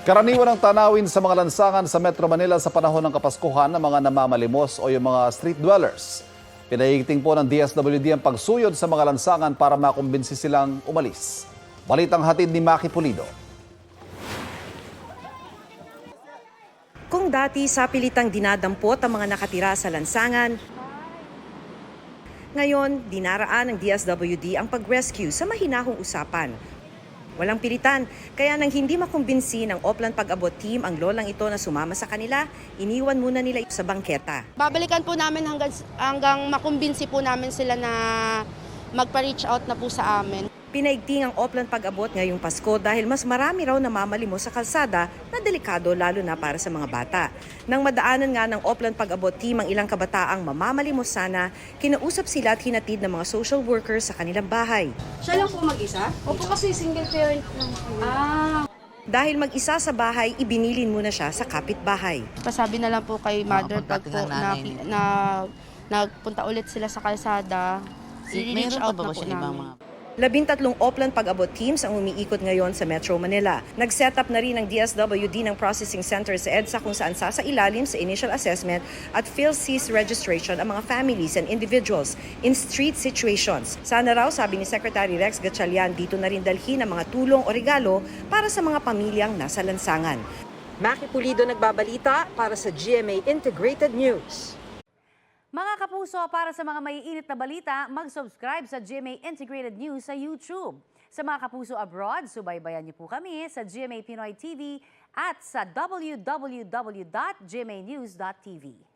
Karaniwan ang tanawin sa mga lansangan sa Metro Manila sa panahon ng Kapaskuhan ng mga namamalimos o yung mga street dwellers. Pinaiigting po ng DSWD ang pagsuyod sa mga lansangan para makumbinsi silang umalis. Balitang hatid ni Maki Pulido. Kung dati sa pilitang dinadampot ang mga nakatira sa lansangan, ngayon dinaraan ng DSWD ang pag-rescue sa mahinahong usapan. Walang pilitan, kaya nang hindi makumbinsi ng Oplan Pag-abot team ang lolang ito na sumama sa kanila, iniwan muna nila sa bangketa. Babalikan po namin hanggang makumbinsi po namin sila na magpa-reach out na po sa amin. Pinaigting ang Oplan Pag-abot ngayong Pasko dahil mas marami raw namamalimos sa kalsada na delikado lalo na para sa mga bata. Nang madaanan nga ng Oplan Pag-abot team ang ilang kabataang mamamalimos sana, kinausap sila at hinatid ng mga social workers sa kanilang bahay. Siya lang po mag-isa? Opo, kasi single parent lang po. Dahil mag-isa sa bahay, ibinilin muna siya sa kapitbahay. Pasabi na lang po kay mother pag po na nagpunta ulit sila sa kalsada, i-reach out na po namin. 13 Oplan Pag-abot teams ang umiikot ngayon sa Metro Manila. Nag-set up na rin ng DSWD ng processing center sa EDSA kung saan sasailalim sa initial assessment at PhilSys registration ang mga families and individuals in street situations. Sana raw, sabi ni Secretary Rex Gatchalian, dito na rin dalhin ang mga tulong o regalo para sa mga pamilyang nasa lansangan. Maki Pulido nagbabalita para sa GMA Integrated News. Mga kapuso, para sa mga maiinit na balita, mag-subscribe sa GMA Integrated News sa YouTube. Sa mga kapuso abroad, subaybayan niyo po kami sa GMA Pinoy TV at sa www.gmanews.tv.